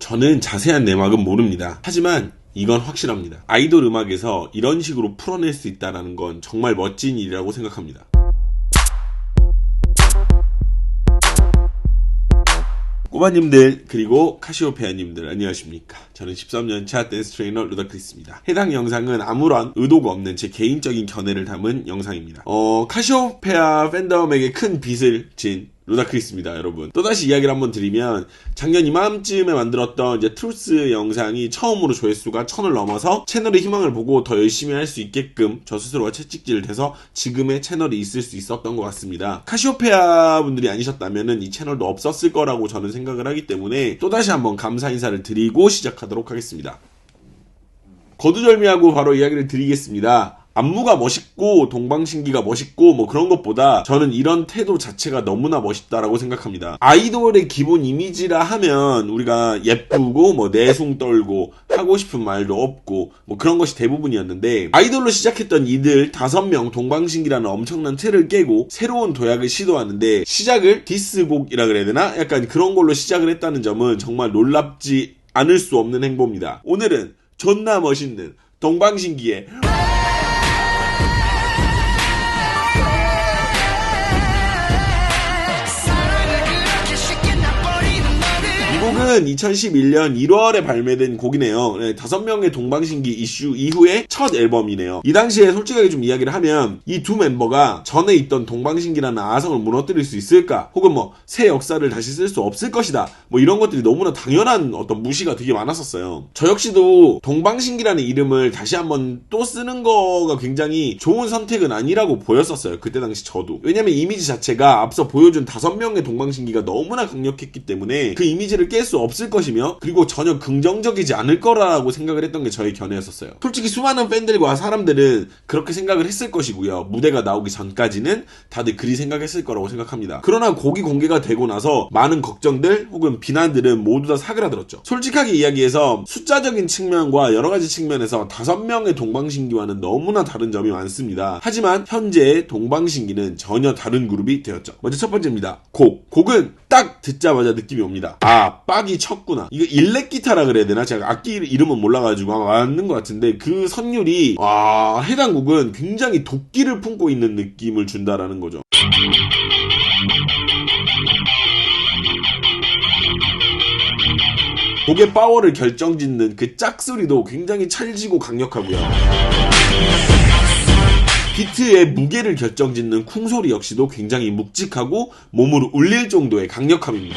저는 자세한 내막은 모릅니다. 하지만 이건 확실합니다. 아이돌 음악에서 이런 식으로 풀어낼 수 있다는 건 정말 멋진 일이라고 생각합니다. 꼬마님들 그리고 카시오페아님들 안녕하십니까. 저는 13년차 댄스 트레이너 루다크리스입니다. 해당 영상은 아무런 의도가 없는 제 개인적인 견해를 담은 영상입니다. 카시오페아 팬덤에게 큰 빚을 진 루다크리스입니다, 여러분. 또다시 이야기를 한번 드리면 작년 이맘쯤에 만들었던 이제 트루스 영상이 처음으로 조회수가 1000을 넘어서 채널의 희망을 보고 더 열심히 할 수 있게끔 저 스스로가 채찍질을 해서 지금의 채널이 있을 수 있었던 것 같습니다. 카시오페아 분들이 아니셨다면은 이 채널도 없었을 거라고 저는 생각을 하기 때문에 또다시 한번 감사 인사를 드리고 시작하도록 하겠습니다. 거두절미하고 바로 이야기를 드리겠습니다. 안무가 멋있고 동방신기가 멋있고 뭐 그런 것보다 저는 이런 태도 자체가 너무나 멋있다라고 생각합니다. 아이돌의 기본 이미지라 하면 우리가 예쁘고 뭐 내숭 떨고 하고 싶은 말도 없고 뭐 그런 것이 대부분이었는데, 아이돌로 시작했던 이들 5명 동방신기라는 엄청난 틀을 깨고 새로운 도약을 시도하는데 시작을 디스곡이라 그래야 되나? 약간 그런 걸로 시작을 했다는 점은 정말 놀랍지 않을 수 없는 행보입니다. 오늘은 존나 멋있는 동방신기의 이 곡은 2011년 1월에 발매된 곡이네요. 5명의 동방신기 이슈 이후의 첫 앨범이네요. 이 당시에 솔직하게 좀 이야기를 하면 이 두 멤버가 전에 있던 동방신기라는 아성을 무너뜨릴 수 있을까? 혹은 뭐 새 역사를 다시 쓸 수 없을 것이다. 뭐 이런 것들이 너무나 당연한 어떤 무시가 되게 많았었어요. 저 역시도 동방신기라는 이름을 다시 한번 또 쓰는 거가 굉장히 좋은 선택은 아니라고 보였었어요. 그때 당시 저도. 왜냐면 이미지 자체가 앞서 보여준 5명의 동방신기가 너무나 강력했기 때문에 그 이미지를 깰 수 없을 것이며, 그리고 전혀 긍정적이지 않을 거라고 생각을 했던 게 저의 견해였었어요. 솔직히 수많은 팬들과 사람들은 그렇게 생각을 했을 것이고요. 무대가 나오기 전까지는 다들 그리 생각했을 거라고 생각합니다. 그러나 곡이 공개가 되고 나서 많은 걱정들 혹은 비난들은 모두 다 사그라들었죠. 솔직하게 이야기해서 숫자적인 측면과 여러가지 측면에서 5명의 동방신기와는 너무나 다른 점이 많습니다. 하지만 현재의 동방신기는 전혀 다른 그룹이 되었죠. 먼저 첫 번째입니다. 곡은 딱 듣자마자 느낌이 옵니다. 아, 빡이 쳤구나. 이거 일렉 기타라 그래야 되나? 제가 악기 이름은 몰라가지고 아마 맞는 것 같은데 그 선율이 해당 곡은 굉장히 도끼를 품고 있는 느낌을 준다라는 거죠. 곡의 파워를 결정짓는 그 짝소리도 굉장히 찰지고 강력하고요. 비트의 무게를 결정짓는 쿵소리 역시도 굉장히 묵직하고 몸으로 울릴 정도의 강력함입니다.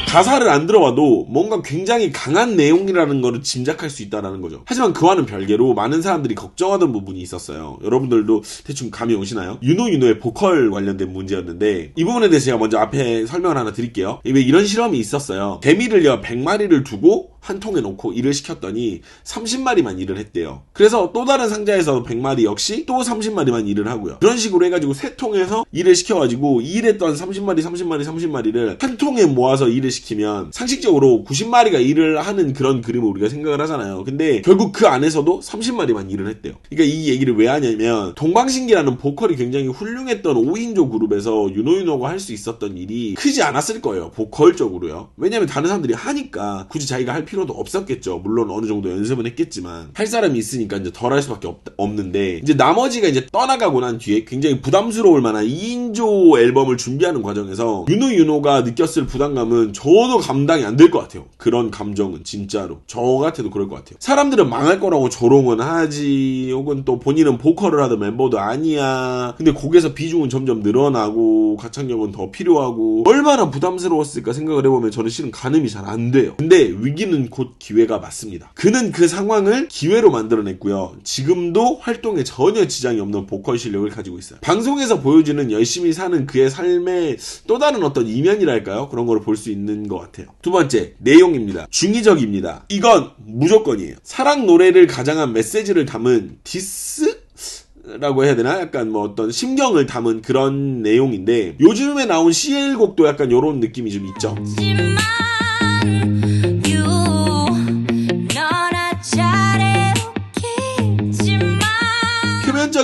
가사를 안 들어봐도 뭔가 굉장히 강한 내용이라는 거를 짐작할 수 있다는 거죠. 하지만 그와는 별개로 많은 사람들이 걱정하던 부분이 있었어요. 여러분들도 대충 감이 오시나요? 윤호의 보컬 관련된 문제였는데, 이 부분에 대해서 제가 먼저 앞에 설명을 하나 드릴게요. 왜 이런 실험이 있었어요. 개미를요 100마리를 두고 한 통에 놓고 일을 시켰더니 30마리만 일을 했대요. 그래서 또 다른 상자에서 100마리 역시 또 30마리만 일을 하고요. 그런 식으로 해가지고 3통에서 일을 시켜가지고 일했던 30마리를 한 통에 모아서 일을 시키면 상식적으로 90마리가 일을 하는 그런 그림을 우리가 생각을 하잖아요. 근데 결국 그 안에서도 30마리만 일을 했대요. 그러니까 이 얘기를 왜 하냐면, 동방신기라는 보컬이 굉장히 훌륭했던 5인조 그룹에서 윤호가 할 수 있었던 일이 크지 않았을 거예요. 보컬적으로요. 왜냐면 다른 사람들이 하니까 굳이 자기가 할 필요도 없었겠죠. 물론 어느 정도 연습은 했겠지만 할 사람이 있으니까 이제 덜 할 수밖에 없는데, 이제 나머지가 이제 떠나가고 난 뒤에 굉장히 부담스러울 만한 2인조 앨범을 준비하는 과정에서 윤호가 느꼈을 부담감은 저도 감당이 안 될 것 같아요. 그런 감정은 진짜로 저 같아도 그럴 것 같아요. 사람들은 망할 거라고 조롱은 하지, 혹은 또 본인은 보컬을 하던 멤버도 아니야. 근데 곡에서 비중은 점점 늘어나고 가창력은 더 필요하고 얼마나 부담스러웠을까 생각을 해보면 저는 실은 가늠이 잘 안 돼요. 근데 위기는 곧 기회가 맞습니다. 그는 그 상황을 기회로 만들어냈고요. 지금도 활동에 전혀 지장이 없는 보컬 실력을 가지고 있어요. 방송에서 보여주는 열심히 사는 그의 삶의 또 다른 어떤 이면이랄까요? 그런 걸 볼 수 있는 것 같아요. 두 번째, 내용입니다. 중의적입니다. 이건 무조건이에요. 사랑 노래를 가장한 메시지를 담은 라고 해야 되나? 약간 뭐 어떤 심경을 담은 그런 내용인데, 요즘에 나온 CL 곡도 약간 요런 느낌이 좀 있죠.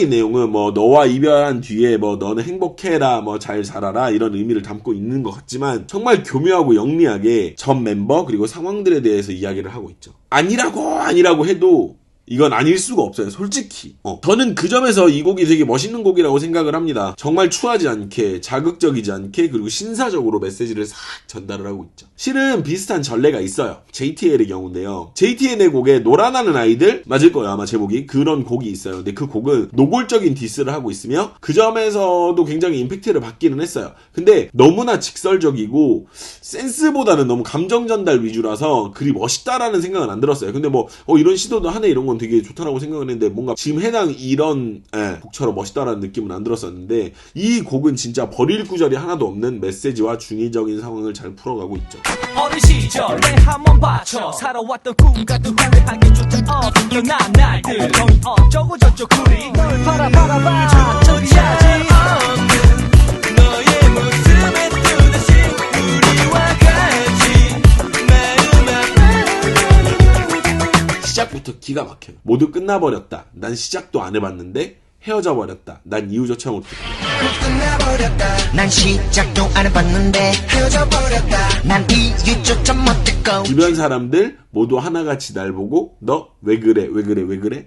구체적인 내용은 뭐 너와 이별한 뒤에 뭐 너는 행복해라 뭐 잘 살아라 이런 의미를 담고 있는 것 같지만 정말 교묘하고 영리하게 전 멤버 그리고 상황들에 대해서 이야기를 하고 있죠. 아니라고 해도 이건 아닐 수가 없어요. 솔직히. 저는 그 점에서 이 곡이 되게 멋있는 곡이라고 생각을 합니다. 정말 추하지 않게, 자극적이지 않게, 그리고 신사적으로 메시지를 싹 전달을 하고 있죠. 실은 비슷한 전례가 있어요. JTL의 경우인데요. JTL의 곡에 노란하는 아이들 맞을 거예요. 아마 제목이. 그런 곡이 있어요. 근데 그 곡은 노골적인 디스를 하고 있으며 그 점에서도 굉장히 임팩트를 받기는 했어요. 근데 너무나 직설적이고 센스보다는 너무 감정 전달 위주라서 그리 멋있다라는 생각은 안 들었어요. 근데 뭐 이런 시도도 하네 이런 건 되게 좋다라고 생각을 했는데 뭔가 지금 해당 이런 곡처럼 멋있다라는 느낌은 안 들었었는데 이 곡은 진짜 버릴 구절이 하나도 없는 메시지와 중의적인 상황을 잘 풀어가고 있죠. 어린 시절에 한번 받쳐 살아왔던 꿈 같은 후회하기 조차 없던 날들 너희 어쩌고 저쩌고 우리 널 바라봐 저기야지 없는 너의 모습에 또다시 우리와 같이 마음만 시작부터 기가 막혀요. 모두 끝나버렸다. 난 시작도 안 해봤는데 헤어져 버렸다. 난 이유조차 못해. 끝나버렸다. 난 시작도 안 해봤는데 헤어져 버렸다. 난 이유조차 못했고. 주변 사람들 모두 하나같이 날 보고 너 왜 그래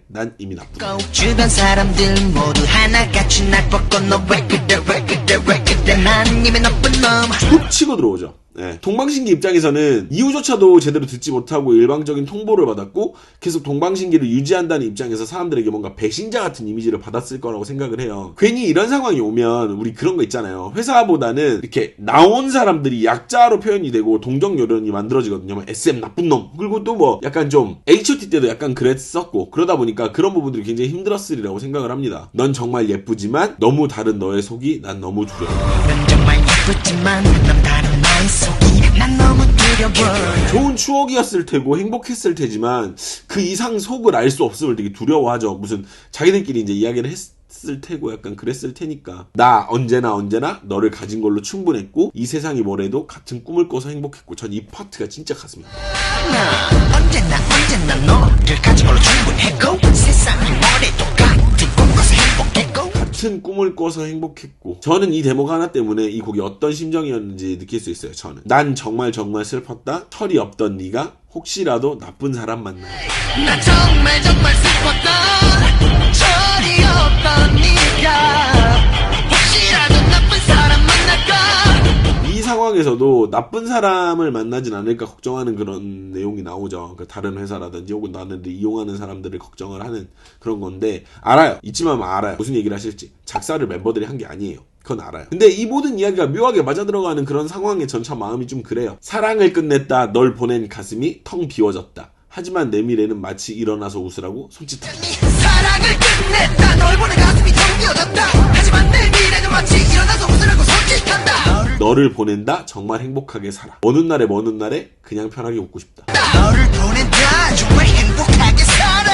난 이미 나쁘다. 주변 사람들 모두 하나같이 날 보고 너 왜 그래 난 이미 나쁜 놈. 툭 치고 들어오죠. 동방신기 입장에서는 이유조차도 제대로 듣지 못하고 일방적인 통보를 받았고 계속 동방신기를 유지한다는 입장에서 사람들에게 뭔가 배신자 같은 이미지를 받았을 거라고 생각을 해요. 괜히 이런 상황이 오면 우리 그런 거 있잖아요. 회사보다는 이렇게 나온 사람들이 약자로 표현이 되고 동정 요런이 만들어지거든요. 뭐 SM 나쁜 놈. 그리고 또 뭐 약간 좀 H.O.T 때도 약간 그랬었고 그러다 보니까 그런 부분들이 굉장히 힘들었으리라고 생각을 합니다. 넌 정말 예쁘지만 너무 다른 너의 속이 난 너무 두려워. 넌 정말 예쁘지만 넌 다른 나의 속이 난 너무 두려워. 좋은 추억이었을 테고 행복했을 테지만 그 이상 속을 알 수 없음을 되게 두려워하죠. 무슨 자기들끼리 이제 이야기를 했을 테고 약간 그랬을 테니까. 나 언제나 너를 가진 걸로 충분했고 이 세상이 뭐래도 같은 꿈을 꿔서 행복했고 전 이 파트가 진짜 가슴이 나 언제나 너를 가진 걸로 충분했고 세상이 뭐래도 같은 꿈 꿔서 행복했고. 같은 꿈을 꿔서 행복했고 저는 이 데모가 하나 때문에 이 곡이 어떤 심정이었는지 느낄 수 있어요. 저는 난 정말 슬펐다. 철이 없던 네가 혹시라도 나쁜 사람 만나. 난 정말 슬펐다. 철이 없던 네가 혹시라도 나쁜 사람 만날까. 이 상황에서도 나쁜 사람을 만나진 않을까 걱정하는 그런 내용이 나오죠. 그러니까 다른 회사라든지 혹은 나는 이용하는 사람들을 걱정을 하는 그런 건데 알아요. 이쯤 알아요. 무슨 얘기를 하실지. 작사를 멤버들이 한 게 아니에요. 그건 알아요. 근데 이 모든 이야기가 묘하게 맞아들어가는 그런 상황에 전 참 마음이 좀 그래요. 사랑을 끝냈다. 널 보낸 가슴이 텅 비워졌다. 하지만 내 미래는 마치 일어나서 웃으라고 손짓한다. 사랑을 끝냈다. 널 보낸 가슴이 텅 비어졌다. 하지만 내 미래는 마치 일어나서 웃으라고 손짓한다. 너를 보낸다. 정말 행복하게 살아. 어느 날에 그냥 편하게 웃고 싶다. 너를 보낸다. 정말 행복하게 살아.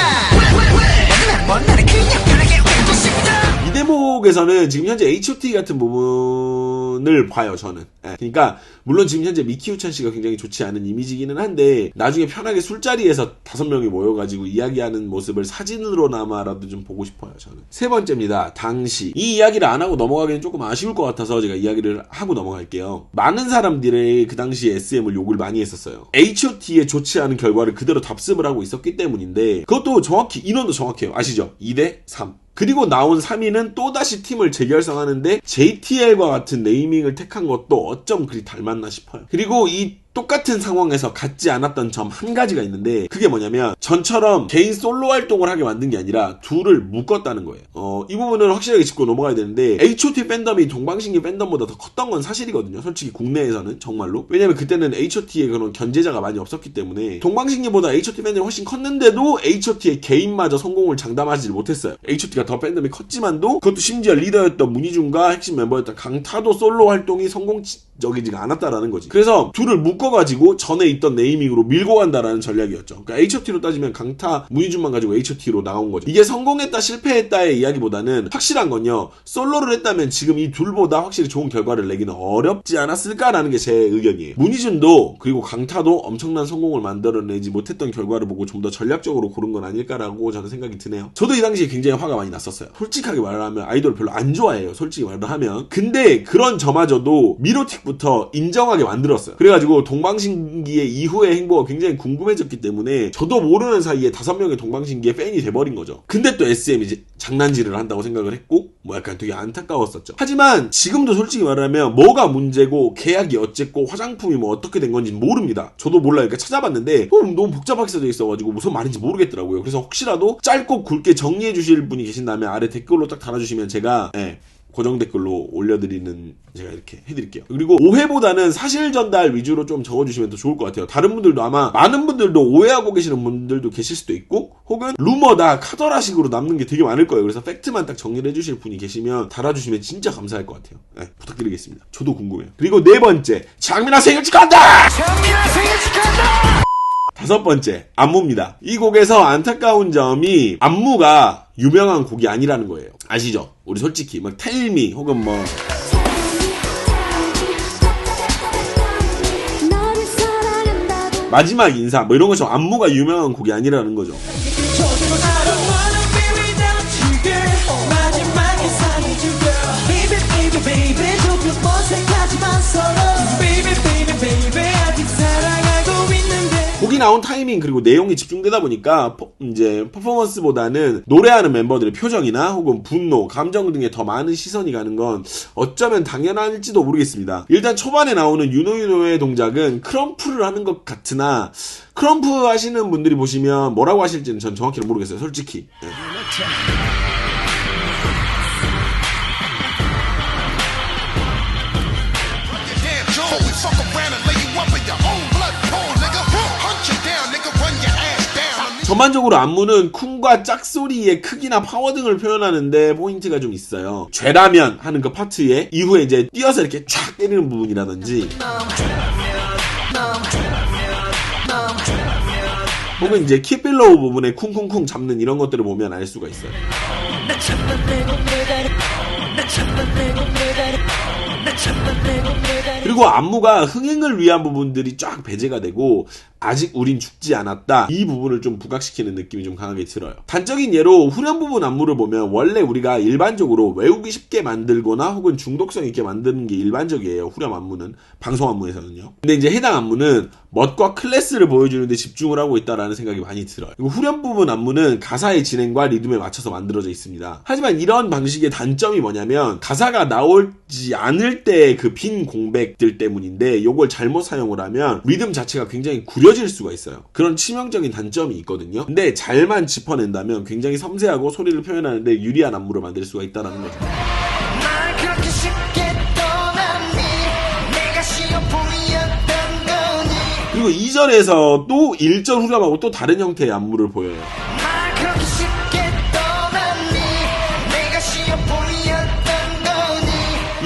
먼 날에 그냥 편하게 웃고 싶다. 이 대목에서는 지금 현재 H.O.T 같은 부분을 봐요, 저는. 그러니까 물론 지금 현재 미키우찬 씨가 굉장히 좋지 않은 이미지기는 한데 나중에 편하게 술자리에서 5명이 모여가지고 이야기하는 모습을 사진으로나마라도 좀 보고 싶어요, 저는. 세 번째입니다. 당시. 이 이야기를 안 하고 넘어가기는 조금 아쉬울 것 같아서 제가 이야기를 하고 넘어갈게요. 많은 사람들이 그 당시에 SM을 욕을 많이 했었어요. H.O.T의 좋지 않은 결과를 그대로 답습을 하고 있었기 때문인데 그것도 정확히 인원도 정확해요. 아시죠? 2대3. 그리고 나온 3위는 또다시 팀을 재결성하는데 JTL과 같은 네이밍을 택한 것도 어쩜 그리 닮았나 싶어요. 그리고 이 똑같은 상황에서 같지 않았던 점 한 가지가 있는데 그게 뭐냐면 전처럼 개인 솔로 활동을 하게 만든 게 아니라 둘을 묶었다는 거예요. 이 부분은 확실하게 짚고 넘어가야 되는데 H.O.T 팬덤이 동방신기 팬덤보다 더 컸던 건 사실이거든요. 솔직히 국내에서는 정말로. 왜냐면 그때는 H.O.T의 그런 견제자가 많이 없었기 때문에 동방신기보다 H.O.T 팬덤이 훨씬 컸는데도 H.O.T의 개인마저 성공을 장담하지 못했어요. H.O.T가 더 팬덤이 컸지만도 그것도 심지어 리더였던 문희준과 핵심 멤버였던 강타도 솔로 활동이 성공적이지가 않았다라는 거지. 그래서 둘을 묶고 묶어가지고 전에 있던 네이밍으로 밀고 간다라는 전략이었죠. 그러니까 H.O.T로 따지면 강타 문희준만 가지고 H.O.T로 나온 거죠. 이게 성공했다 실패했다의 이야기보다는 확실한 건요, 솔로를 했다면 지금 이 둘보다 확실히 좋은 결과를 내기는 어렵지 않았을까라는 게 제 의견이에요. 문희준도 그리고 강타도 엄청난 성공을 만들어내지 못했던 결과를 보고 좀 더 전략적으로 고른 건 아닐까라고 저는 생각이 드네요. 저도 이 당시에 굉장히 화가 많이 났었어요. 솔직하게 말하면 아이돌 별로 안 좋아해요. 솔직히 말을 하면. 근데 그런 저마저도 미로틱부터 인정하게 만들었어요. 그래가지고 동방신기의 이후의 행보가 굉장히 궁금해졌기 때문에 저도 모르는 사이에 5명의 동방신기의 팬이 돼버린 거죠. 근데 또 SM이 이제 장난질을 한다고 생각을 했고 뭐 약간 되게 안타까웠었죠. 하지만 지금도 솔직히 말하면 뭐가 문제고 계약이 어쨌고 화장품이 뭐 어떻게 된 건지 모릅니다. 저도 몰라요. 그러니까 찾아봤는데 너무 복잡하게 써져 있어가지고 무슨 말인지 모르겠더라고요. 그래서 혹시라도 짧고 굵게 정리해 주실 분이 계신다면 아래 댓글로 딱 달아주시면 제가 고정 댓글로 올려드리는, 제가 이렇게 해드릴게요. 그리고 오해보다는 사실 전달 위주로 좀 적어주시면 더 좋을 것 같아요. 다른 분들도 아마 많은 분들도 오해하고 계시는 분들도 계실 수도 있고 혹은 루머다 카더라식으로 남는 게 되게 많을 거예요. 그래서 팩트만 딱 정리를 해주실 분이 계시면 달아주시면 진짜 감사할 것 같아요. 부탁드리겠습니다. 저도 궁금해요. 그리고 4번째, 장민아 생일 축하한다! 장민아 생일 축하한다! 5번째, 안무입니다. 이 곡에서 안타까운 점이 안무가 유명한 곡이 아니라는 거예요. 아시죠? 우리 솔직히 막 텔미 혹은 뭐 마지막 인사 뭐 이런 것처럼 안무가 유명한 곡이 아니라는 거죠. 곡이 나온 타이밍 그리고 내용이 집중되다 보니까 이제 퍼포먼스보다는 노래하는 멤버들의 표정이나 혹은 분노, 감정 등에 더 많은 시선이 가는 건 어쩌면 당연할지도 모르겠습니다. 일단 초반에 나오는 유노유노의 동작은 크럼프를 하는 것 같으나 크럼프 하시는 분들이 보시면 뭐라고 하실지는 전 정확히는 모르겠어요. 솔직히. 전반적으로 안무는 쿵과 짝소리의 크기나 파워 등을 표현하는데 포인트가 좀 있어요. 죄라면 하는 그 파트에 이후에 이제 뛰어서 이렇게 쫙 때리는 부분이라든지 혹은 이제 킵빌로우 부분에 쿵쿵쿵 잡는 이런 것들을 보면 알 수가 있어요. 그리고 안무가 흥행을 위한 부분들이 쫙 배제가 되고 아직 우린 죽지 않았다, 이 부분을 좀 부각시키는 느낌이 좀 강하게 들어요. 단적인 예로 후렴 부분 안무를 보면 원래 우리가 일반적으로 외우기 쉽게 만들거나 혹은 중독성 있게 만드는 게 일반적이에요. 후렴 안무는, 방송 안무에서는요. 근데 이제 해당 안무는 멋과 클래스를 보여주는데 집중을 하고 있다라는 생각이 많이 들어요. 그리고 후렴 부분 안무는 가사의 진행과 리듬에 맞춰서 만들어져 있습니다. 하지만 이런 방식의 단점이 뭐냐면 가사가 나오지 않을 때 그 빈 공백들 때문인데 요걸 잘못 사용을 하면 리듬 자체가 굉장히 구려질 수가 있어요. 그런 치명적인 단점이 있거든요. 근데 잘만 짚어낸다면 굉장히 섬세하고 소리를 표현하는데 유리한 안무를 만들 수가 있다는 거죠. 그리고 2절에서 또 1절 후렴하고 또 다른 형태의 안무를 보여요.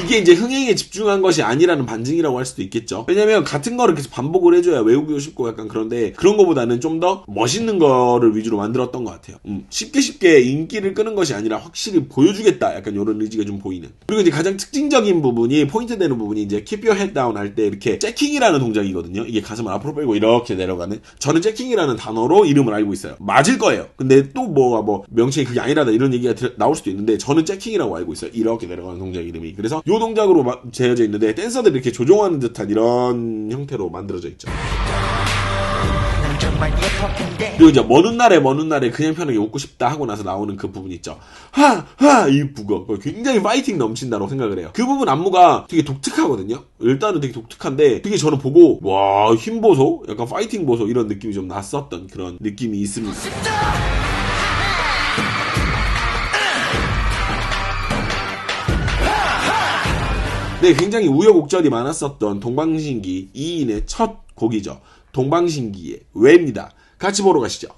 이게 이제 흥행에 집중한 것이 아니라는 반증이라고 할 수도 있겠죠. 왜냐면 같은 거를 계속 반복을 해줘야 외우기도 쉽고 약간 그런데 그런 거보다는 좀 더 멋있는 거를 위주로 만들었던 것 같아요. 쉽게 인기를 끄는 것이 아니라 확실히 보여주겠다, 약간 이런 의지가 좀 보이는. 그리고 이제 가장 특징적인 부분이, 포인트 되는 부분이 이제 keep your head down 할 때 이렇게 잭킹이라는 동작이거든요. 이게 가슴을 앞으로 빼고 이렇게 내려가는. 저는 잭킹이라는 단어로 이름을 알고 있어요. 맞을 거예요. 근데 또 뭐 명칭이 그게 아니라다 이런 얘기가 나올 수도 있는데 저는 잭킹이라고 알고 있어요. 이렇게 내려가는 동작 이름이. 그래서 요 동작으로 재어져 있는데 댄서들이 이렇게 조종하는 듯한 이런 형태로 만들어져 있죠. 그리고 이제 먼 훗날에 그냥 편하게 웃고 싶다 하고 나서 나오는 그 부분 있죠. 이 부거 굉장히 파이팅 넘친다고 생각을 해요. 그 부분 안무가 되게 독특하거든요. 일단은 되게 독특한데 되게 저는 보고 와, 힘 보소, 약간 파이팅 보소 이런 느낌이 좀 났었던 그런 느낌이 있습니다. 네, 굉장히 우여곡절이 많았었던 동방신기 2인의 첫 곡이죠. 동방신기의 왜입니다. 같이 보러 가시죠.